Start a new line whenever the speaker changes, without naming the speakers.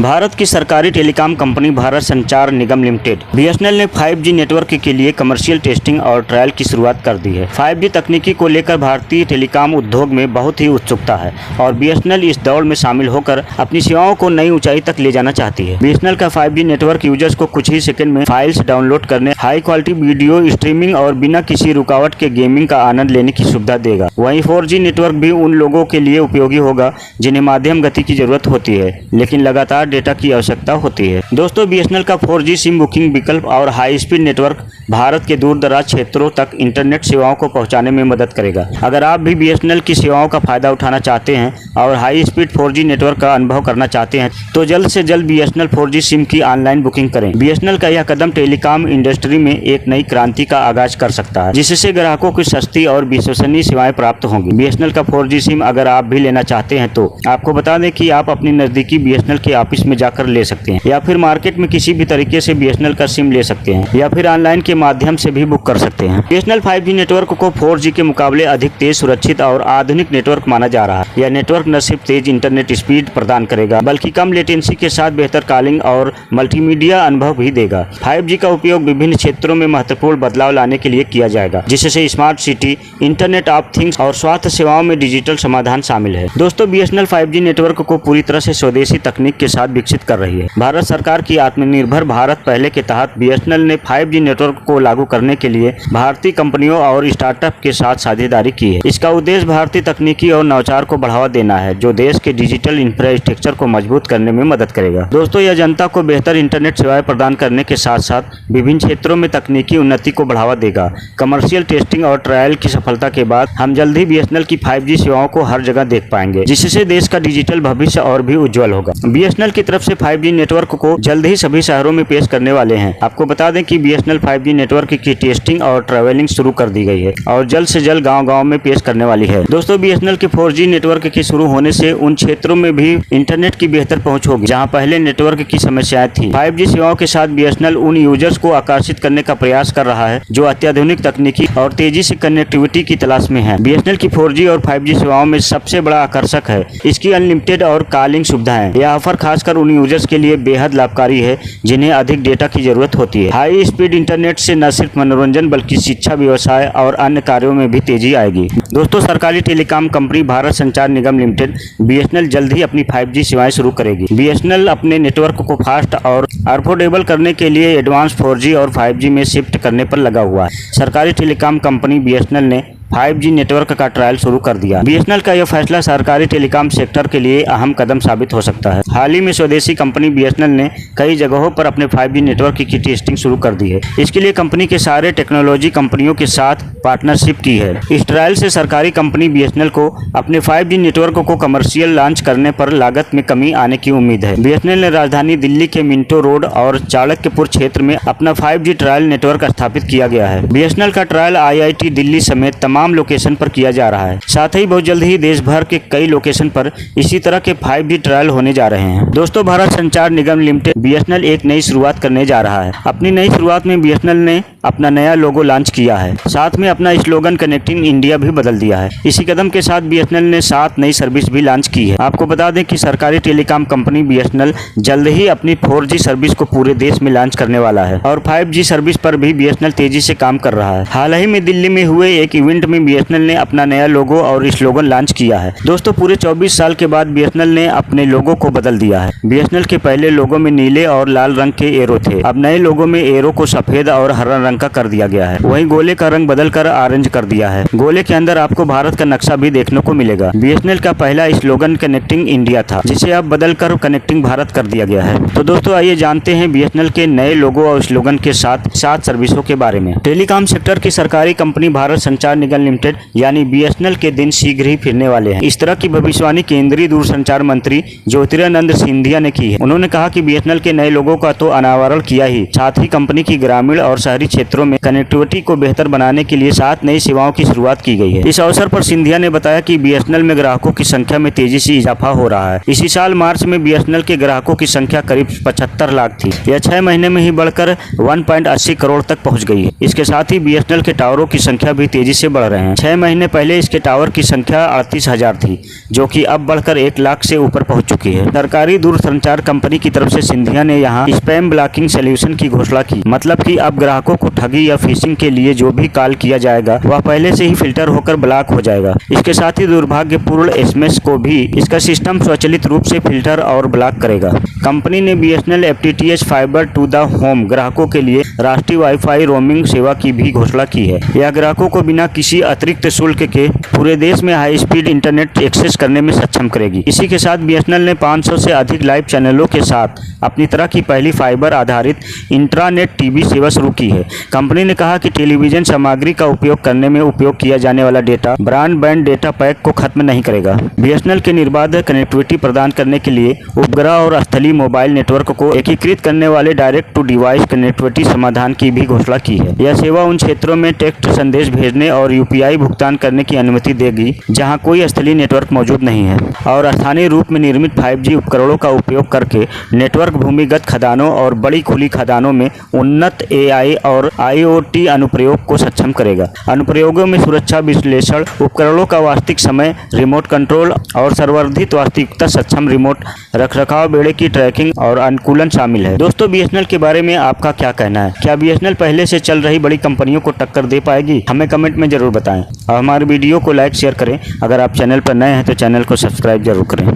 भारत की सरकारी telecom company Bharat संचार निगम लिमिटेड बीएसएनएल ने 5G नेटवर्क के लिए कमर्शियल टेस्टिंग और ट्रायल की शुरुआत कर दी है। 5G तकनीकी को लेकर भारतीय टेलीकॉम उद्योग में बहुत ही उत्सुकता है और बीएसएनएल इस दौड़ में शामिल होकर अपनी सेवाओं को नई ऊंचाई तक ले जाना चाहती है। बीएसएनएल का 5G नेटवर्क यूजर्स को कुछ ही सेकंड में फाइल्स डाउनलोड करने, हाई क्वालिटी वीडियो स्ट्रीमिंग और बिना किसी रुकावट के गेमिंग का आनंद लेने की सुविधा देगा। वहीं 4G नेटवर्क भी उन लोगों के लिए उपयोगी होगा जिन्हें मध्यम गति की जरूरत होती है लेकिन लगातार डेटा की आवश्यकता होती है। दोस्तों, बीएसएनएल का 4G सिम बुकिंग विकल्प और हाई स्पीड नेटवर्क भारत के दूर दराज क्षेत्रों तक इंटरनेट सेवाओं को पहुंचाने में मदद करेगा। अगर आप भी बीएसएनएल की सेवाओं का फायदा उठाना चाहते हैं और हाई स्पीड 4G नेटवर्क का अनुभव करना चाहते हैं तो जल्द से जल्द बीएसएनएल 4G सिम की ऑनलाइन बुकिंग करें। बीएसएनएल का यह कदम टेलीकॉम इंडस्ट्री में एक नई क्रांति का आगाज कर सकता है, जिससे ग्राहकों को सस्ती और विश्वसनीय सेवाएं प्राप्त होंगी। बीएसएनएल का 4G सिम अगर आप भी लेना चाहते हैं तो आपको बता दें कि आप अपनी नजदीकी बीएसएनएल के ऑफिस में जाकर ले सकते हैं या फिर मार्केट में किसी भी तरीके से बीएसएनएल का सिम ले सकते हैं या फिर ऑनलाइन के माध्यम से भी बुक कर सकते हैं। बीएसएनएल 5G नेटवर्क को 4G के मुकाबले अधिक तेज, सुरक्षित और आधुनिक नेटवर्क माना जा रहा है। यह नेटवर्क न सिर्फ तेज इंटरनेट स्पीड प्रदान करेगा बल्कि कम लेटेंसी के साथ बेहतर कॉलिंग और मल्टीमीडिया अनुभव भी देगा। 5G का उपयोग विभिन्न क्षेत्रों में महत्वपूर्ण बदलाव लाने के लिए किया जाएगा, जिससे smart city, internet of things और स्वास्थ्य सेवाओं में डिजिटल समाधान शामिल है। दोस्तों, बीएसएनएल 5G नेटवर्क को पूरी तरह से स्वदेशी तकनीक के साथ विकसित कर रही है। भारत सरकार की आत्मनिर्भर भारत पहले के तहत बीएसएनएल ने 5G नेटवर्क को लागू करने के लिए भारतीय कंपनियों और स्टार्टअप के साथ साझेदारी की है। इसका उद्देश्य भारतीय तकनीकी और नवाचार को बढ़ावा देना है, जो देश के डिजिटल इंफ्रास्ट्रक्चर को मजबूत करने में मदद करेगा। दोस्तों, यह जनता को बेहतर इंटरनेट सेवाएं प्रदान करने के साथ साथ विभिन्न क्षेत्रों में तकनीकी उन्नति को बढ़ावा देगा। कमर्शियल टेस्टिंग और ट्रायल की सफलता के बाद हम जल्द ही बीएसएनएल की 5G सेवाओं को हर जगह देख पाएंगे, जिससे देश का डिजिटल भविष्य और भी उज्जवल होगा। बीएसएनएल की तरफ से 5G नेटवर्क को जल्द ही सभी शहरों में पेश करने वाले हैं। आपको बता दें कि बीएसएनएल 5G नेटवर्क की टेस्टिंग और ट्रैवलिंग शुरू कर दी गई है और जल्द से जल्द गांव-गांव में पेश करने वाली है। दोस्तों, बीएसएनएल के 4G नेटवर्क के शुरू होने से उन क्षेत्रों में भी इंटरनेट की बेहतर पहुंच होगी जहां पहले नेटवर्क की समस्याएं थी। 5G सेवाओं के साथ बीएसएनएल उन यूजर्स को आकर्षित करने का प्रयास कर रहा है जो अत्याधुनिक तकनीकी और तेजी से कनेक्टिविटी की तलाश में है। बीएसएनएल की 4G और 5G सेवाओं में सबसे बड़ा आकर्षक है इसकी अनलिमिटेड और कॉलिंग सुविधाएं। यह ऑफर खासकर उन यूजर्स के लिए बेहद लाभकारी है जिन्हें अधिक डेटा की जरूरत होती है। हाई स्पीड इंटरनेट से न सिर्फ मनोरंजन बल्कि शिक्षा, व्यवसाय और अन्य कार्यों में भी तेजी आएगी। दोस्तों, सरकारी टेलीकॉम कंपनी भारत संचार निगम लिमिटेड बीएसएनएल जल्द ही अपनी 5G सेवाएं शुरू करेगी। बीएसएनएल अपने नेटवर्क को फास्ट और अफोर्डेबल करने के लिए एडवांस 4G और 5G में शिफ्ट करने पर लगा हुआ है। सरकारी टेलीकॉम कंपनी बीएसएनएल ने 5G नेटवर्क का ट्रायल शुरू कर दिया। बीएसएनएल का यह फैसला सरकारी टेलीकॉम सेक्टर के लिए अहम कदम साबित हो सकता है। हाल ही में स्वदेशी कंपनी बीएसएनएल ने कई जगहों पर अपने 5G नेटवर्क की टेस्टिंग शुरू कर दी है। इसके लिए कंपनी के सारे टेक्नोलॉजी कंपनियों के साथ पार्टनरशिप की है। इस ट्रायल से सरकारी कंपनी बीएसएनएल को अपने 5G नेटवर्क को कमर्शियल लॉन्च करने पर लागत में कमी आने की उम्मीद है। बीएसएनएल ने राजधानी दिल्ली के मिंटो रोड और चाणक्यपुर क्षेत्र में अपना 5G ट्रायल नेटवर्क स्थापित किया गया है। बीएसएनएल का ट्रायल IIT दिल्ली समेत तमाम लोकेशन पर किया जा रहा है। साथ ही बहुत जल्द ही देश भर के कई लोकेशन पर इसी तरह के 5G ट्रायल होने जा रहे हैं। दोस्तों, भारत संचार निगम लिमिटेड बीएसएनएल एक नई शुरुआत करने जा रहा है। अपनी नई शुरुआत में बीएसएनएल ने अपना नया लोगो लॉन्च किया है। साथ में अपना स्लोगन कनेक्टिंग इंडिया भी बदल दिया है। इसी कदम के साथ बीएसएनएल ने 7 नई सर्विस भी लॉन्च की है। आपको बता दें कि सरकारी टेलीकॉम कंपनी बीएसएनएल जल्द ही अपनी 4G सर्विस को पूरे देश में लॉन्च करने वाला है और 5G सर्विस पर भी बीएसएनएल तेजी से काम कर रहा है। हाल ही में दिल्ली में हुए एक इवेंट में बीएसएनएल ने अपना नया लोगो और स्लोगन लॉन्च किया है। दोस्तों, पूरे 24 साल के बाद बीएसएनएल ने अपने लोगो को बदल दिया है। बीएसएनएल के पहले लोगो में नीले और लाल रंग के एरो थे। अब नए लोगो में एरो को सफेद और हरा रंग का कर दिया गया है। वहीं गोले का रंग बदलकर ऑरेंज कर दिया है। गोले के अंदर आपको भारत का नक्शा भी देखने को मिलेगा। बीएसएनएल का पहला स्लोगन कनेक्टिंग इंडिया था, जिसे अब बदलकर कनेक्टिंग भारत कर दिया गया है। तो दोस्तों, आइए जानते हैं बीएसएनएल के नए लोगो और स्लोगन के साथ 7 सर्विसों के बारे में। टेलीकॉम सेक्टर की सरकारी कंपनी भारत संचार निगम लिमिटेड यानी बीएसएनएल के दिन शीघ्र ही फिरने वाले हैं। इस तरह की भविष्यवाणी केंद्रीय दूरसंचार मंत्री ज्योतिरादित्य सिंधिया ने की है। उन्होंने कहा कि बीएसएनएल के नए लोगों का तो अनावरण किया ही, साथ ही कंपनी की ग्रामीण और शहरी क्षेत्रों में कनेक्टिविटी को बेहतर बनाने के लिए 7 नई सेवाओं की शुरुआत की गई है। इस अवसर पर सिंधिया ने बताया कि बीएसएनएल में ग्राहकों की संख्या में तेजी से इजाफा हो रहा है। इसी साल मार्च में बीएसएनएल के ग्राहकों की संख्या करीब 75 लाख थी। यह 6 महीने में ही बढ़कर 1.80 करोड़ तक पहुँच गई है। इसके साथ ही बीएसएनएल के टावरों की संख्या भी तेजी से बढ़ बढ़ रहे हैं। 6 महीने पहले इसके टावर की संख्या 38,000 थी, जो कि अब बढ़कर 1 लाख से ऊपर पहुंच चुकी है। सरकारी दूरसंचार कंपनी की तरफ से सिंधिया ने यहां स्पैम ब्लॉकिंग सॉल्यूशन की घोषणा की। मतलब कि अब ग्राहकों को ठगी या फिशिंग के लिए जो भी कॉल किया जाएगा वह पहले से ही फिल्टर होकर ब्लॉक हो जाएगा। इसके साथ ही दुर्भाग्यपूर्ण एसएमएस को भी इसका सिस्टम स्वचालित रूप से फिल्टर और ब्लॉक करेगा। कंपनी ने BSNL FTTH fibre to the home ग्राहकों के लिए राष्ट्रीय वाईफाई रोमिंग सेवा की भी घोषणा की है। यह ग्राहकों को बिना किसी अतिरिक्त शुल्क के पूरे देश में हाई स्पीड इंटरनेट एक्सेस करने में सक्षम करेगी। इसी के साथ बीएसएनएल ने 500 से अधिक लाइव चैनलों के साथ अपनी तरह की पहली फाइबर आधारित इंट्रानेट टीवी सेवा शुरू की है। कंपनी ने कहा कि टेलीविजन सामग्री का उपयोग करने में उपयोग किया जाने वाला डेटा ब्रॉडबैंड डेटा पैक को खत्म नहीं करेगा। बीएसएनएल के निर्बाध कनेक्टिविटी प्रदान करने के लिए उपग्रह और स्थलीय मोबाइल नेटवर्क को एकीकृत करने वाले डायरेक्ट टू डिवाइस कनेक्टिविटी समाधान की भी घोषणा की है। यह सेवा उन क्षेत्रों में टेक्स्ट संदेश भेजने और यूपीआई भुगतान करने की अनुमति देगी जहां कोई स्थलीय नेटवर्क मौजूद नहीं है, और स्थानीय रूप में निर्मित 5G उपकरणों का उपयोग करके नेटवर्क भूमिगत खदानों और बड़ी खुली खदानों में उन्नत AI और IoT अनुप्रयोग को सक्षम करेगा। अनुप्रयोगों में सुरक्षा विश्लेषण, उपकरणों का वास्तविक समय रिमोट कंट्रोल और सर्ववर्धित वास्तविकता सक्षम रिमोट रखरखाव, बेड़े की ट्रैकिंग और अनुकूलन शामिल है। दोस्तों, बीएसएनएल के बारे में आपका क्या कहना है? क्या बीएसएनएल पहले से चल रही बड़ी कंपनियों को टक्कर दे पाएगी? हमें कमेंट में जरूर बताएं और हमारे वीडियो को लाइक शेयर करें। अगर आप चैनल पर नए हैं तो चैनल को सब्सक्राइब जरूर करें।